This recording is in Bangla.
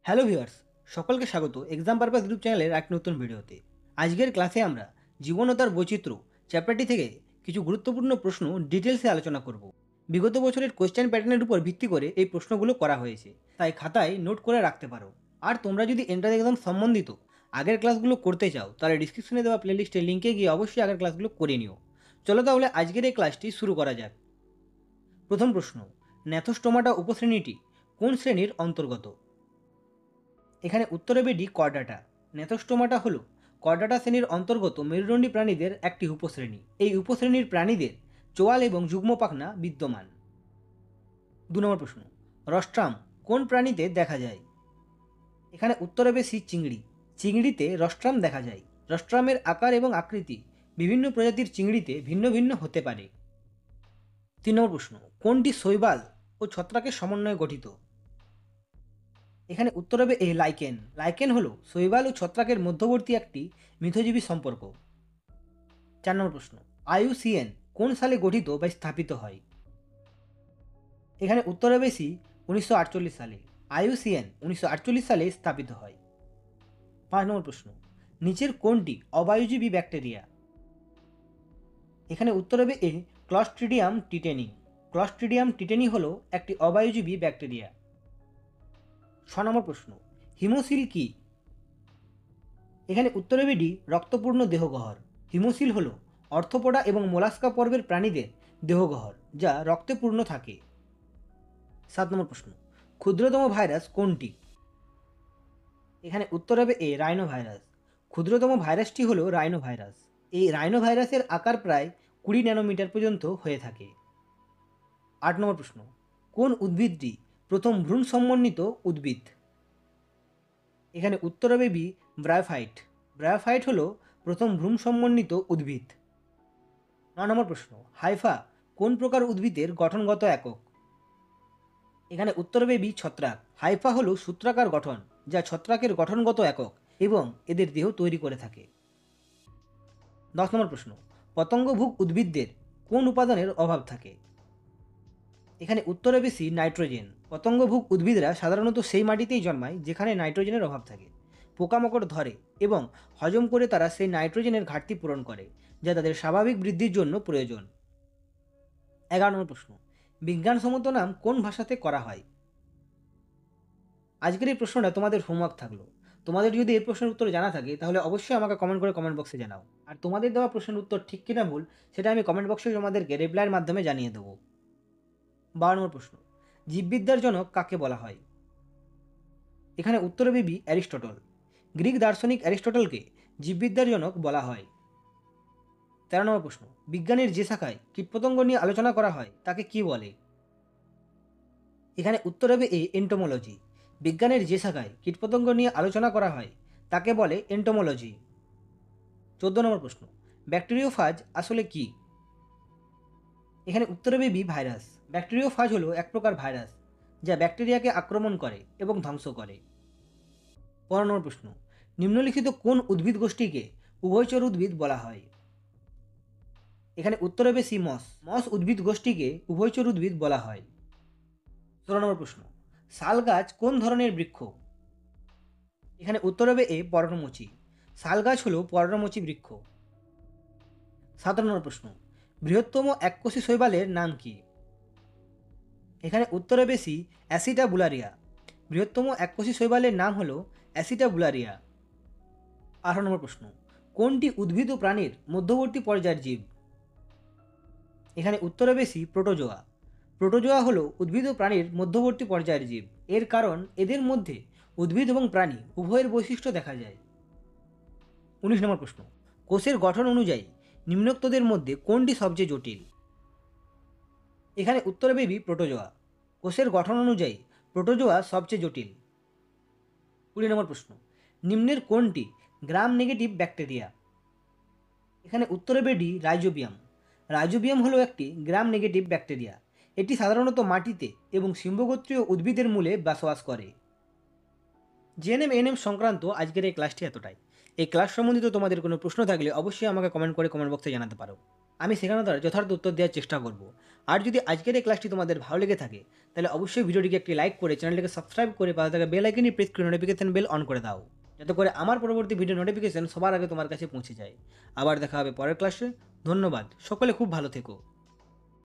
হ্যালো ভিউয়ার্স, সকলকে স্বাগত এক্সাম পারপাস গ্রুপ চ্যানেলের এক নতুন ভিডিওতে। আজকের ক্লাসে আমরা জীবন ও তার বৈচিত্র্য চ্যাপ্টারটি থেকে কিছু গুরুত্বপূর্ণ প্রশ্ন ডিটেলসে আলোচনা করব। বিগত বছরের কোয়েশ্চেন প্যাটার্নের উপর ভিত্তি করে এই প্রশ্নগুলো করা হয়েছে, তাই খাতায় নোট করে রাখতে পারো। আর তোমরা যদি এন্ট্রান্স এক্সাম সম্বন্ধিত আগের ক্লাসগুলো করতে চাও, তাহলে ডিসক্রিপশনে দেওয়া প্লেলিস্টের লিঙ্কে গিয়ে অবশ্যই আগের ক্লাসগুলো করে নিও। চলো তাহলে আজকের এই ক্লাসটি শুরু করা যাক। প্রথম প্রশ্ন, ন্যাথোস্টোমাটা উপশ্রেণীটি কোন শ্রেণীর অন্তর্গত? এখানে উত্তরে বেডি কর্ডাটা। নেথোস্টোমাটা হল কর্ডাটা শ্রেণীর অন্তর্গত মেরুদণ্ডী প্রাণীদের একটি উপশ্রেণী। এই উপশ্রেণীর প্রাণীদের চোয়াল এবং যুগ্ম পাখনা বিদ্যমান। 2 নম্বর প্রশ্ন, রস্ট্রাম কোন প্রাণীতে দেখা যায়? এখানে উত্তরে বেশি চিংড়ি। চিংড়িতে রস্ট্রাম দেখা যায়। রস্ট্রামের আকার এবং আকৃতি বিভিন্ন প্রজাতির চিংড়িতে ভিন্ন ভিন্ন হতে পারে। 3 নম্বর প্রশ্ন, কোনটি শৈবাল ও ছত্রাকের সমন্বয়ে গঠিত? এখানে উত্তর হবে এ লাইকেন। লাইকেন হলো শৈবাল ও ছত্রাকের মধ্যবর্তী একটি মিথজীবী সম্পর্ক। 4 নম্বর প্রশ্ন, আইইউসিএন কোন সালে গঠিত বা স্থাপিত হয়? এখানে উত্তর হবে সি 1948 সালে। আইইউসিএন 1948 সালে স্থাপিত হয়। 5 নম্বর প্রশ্ন, নিচের কোনটি অবায়ুজীবী ব্যাকটেরিয়া? এখানে উত্তর হবে এ ক্লস্ট্রিডিয়াম টিটেনি। ক্লস্ট্রিডিয়াম টিটেনি হলো একটি অবায়ুজীবী ব্যাকটেরিয়া। 6 নম্বর প্রশ্ন, হিমোসিল কি? এখানে উত্তরে বেডি রক্তপূর্ণ দেহগহ্বর। হিমোসিল হল অর্থোপোডা এবং মোলাস্কা পর্বের প্রাণীদের দেহগহ্বর, যা রক্তে পূর্ণ থাকে। 7 নম্বর প্রশ্ন, ক্ষুদ্রতম ভাইরাস কোনটি? এখানে উত্তর হবে এ রাইনো ভাইরাস। ক্ষুদ্রতম ভাইরাসটি হল রাইনো ভাইরাস। এই রাইনো ভাইরাসের আকার প্রায় 20 ন্যানোমিটার পর্যন্ত হয়ে থাকে। 8 নম্বর প্রশ্ন, কোন উদ্ভিদটি প্রথম ভ্রূণ সমন্বিত উদ্ভিদ? এখানে উত্তর হবে বি ব্রায়োফাইট। ব্রায়োফাইট হল প্রথম ভ্রূণ সমন্বিত উদ্ভিদ। 9 নম্বর প্রশ্ন, হাইফা কোন প্রকার উদ্ভিদের গঠনগত একক? এখানে উত্তর হবে বি ছত্রাক। হাইফা হল সূত্রাকার গঠন, যা ছত্রাকের গঠনগত একক এবং এদের দেহ তৈরি করে থাকে। 10 নম্বর প্রশ্ন, পতঙ্গভুক উদ্ভিদদের কোন উপাদানের অভাব থাকে? এখানে উত্তর হবে সি নাইট্রোজেন। পতঙ্গভুক উদ্ভিদরা সাধারণত সেই মাটিতেই জন্মায় যেখানে নাইট্রোজেনের অভাব থাকে। পোকামাকড় ধরে এবং হজম করে তারা সেই নাইট্রোজেনের ঘাটতি পূরণ করে, যা তাদের স্বাভাবিক বৃদ্ধির জন্য প্রয়োজন। 11 নম্বর প্রশ্ন, বিজ্ঞানসম্মত নাম কোন ভাষাতে করা হয়? আজকের এই প্রশ্নটা তোমাদের হোমওয়ার্ক থাকলো। তোমাদের যদি এই প্রশ্নের উত্তর জানা থাকে তাহলে অবশ্যই আমাকে কমেন্ট করে কমেন্ট বক্সে জানাও। আর তোমাদের দেওয়া প্রশ্নের উত্তর ঠিক কিনা ভুল সেটা আমি কমেন্ট বক্সে তোমাদেরকে রিপ্লাইয়ের মাধ্যমে জানিয়ে দেবো। 12 নম্বর প্রশ্ন, জীববিদ্যার জনক কাকে বলা হয়? এখানে উত্তর হবে বি অ্যারিস্টটল। গ্রিক দার্শনিক অ্যারিস্টটলকে জীববিদ্যার জনক বলা হয়। 13 নম্বর প্রশ্ন, বিজ্ঞানের যে শাখায় কীটপতঙ্গ নিয়ে আলোচনা করা হয় তাকে কি বলে? এখানে উত্তর হবে এ এন্টোমোলজি। বিজ্ঞানের যে শাখায় কীটপতঙ্গ নিয়ে আলোচনা করা হয় তাকে বলে এন্টোমোলজি। 14 নম্বর প্রশ্ন, ব্যাকটেরিওফাজ আসলে কি? এখানে উত্তর হবে বি ভাইরাস। ব্যাকটেরিওফাজ হলো এক প্রকার ভাইরাস যা ব্যাকটেরিয়াকে আক্রমণ করে এবং ধ্বংস করে। 15 নম্বর প্রশ্ন, নিম্নলিখিত কোন উদ্ভিদ গোষ্ঠীকে উভয়চর উদ্ভিদ বলা হয়? এখানে উত্তর হবে সি মস। মস উদ্ভিদ গোষ্ঠীকে উভয়চর উদ্ভিদ বলা হয়। 16 নম্বর প্রশ্ন, শাল গাছ কোন ধরনের বৃক্ষ? এখানে উত্তর হবে এ পর্ণমোচী। শাল গাছ হলো পর্ণমোচী বৃক্ষ। 17 নম্বর প্রশ্ন, বৃহত্তম এককোষী শৈবালের নাম কি? এখানে উত্তর হবে সি অ্যাসিটাবুলারিয়া। বৃহত্তম এককোষী শৈবালের নাম হলো অ্যাসিটাবুলারিয়া। 18 নম্বর প্রশ্ন, কোনটি উদ্ভিদ ও প্রাণীর মধ্যবর্তী পর্যায়ের জীব? এখানে উত্তর হবে সি প্রোটোজোয়া। প্রোটোজোয়া হলো উদ্ভিদ ও প্রাণীর মধ্যবর্তী পর্যায়ের জীব। এর কারণ এদের মধ্যে উদ্ভিদ এবং প্রাণী উভয়ের বৈশিষ্ট্য দেখা যায়। 19 নম্বর প্রশ্ন, কোষের গঠন অনুযায়ী নিম্নোক্তদের মধ্যে কোনটি সবচেয়ে জটিল? এখানে উত্তর হবে বি প্রোটোজোয়া। কোষের গঠন অনুযায়ী প্রোটোজোয়া সবচেয়ে জটিল। 20 নম্বর প্রশ্ন, নিম্নের কোনটি গ্রাম নেগেটিভ ব্যাকটেরিয়া? এখানে উত্তর হবে ডি রাইজোবিয়াম। রাইজোবিয়াম হলো একটি গ্রাম নেগেটিভ ব্যাকটেরিয়া। এটি সাধারণত মাটিতে এবং সিম্বগোত্রীয় উদ্ভিদের মূলে বসবাস করে। জিএনএম এএনএম সংক্রান্ত আজকের এই ক্লাসটি এতটাই। এই ক্লাস সম্বন্ধিত তোমাদের কোনো প্রশ্ন থাকলে অবশ্যই আমাকে কমেন্ট করে কমেন্ট বক্সে জানাতে পারো। আমি সেখানে তার যথার্থ উত্তর দেওয়ার চেষ্টা করব। আর যদি আজকের এই ক্লাসটি তোমাদের ভালো লেগে থাকে তাহলে অবশ্যই ভিডিওটিকে একটি লাইক করে চ্যানেলটিকে সাবস্ক্রাইব করে পাশে থাকা বেল আইকনটি প্রেস করে নোটিফিকেশন বেল অন করে দাও, যাতে করে আমার পরবর্তী ভিডিও নোটিফিকেশন সবার আগে তোমার কাছে পৌঁছে যায়। আবার দেখা হবে পরের ক্লাসে। ধন্যবাদ, সকলে খুব ভালো থেকো।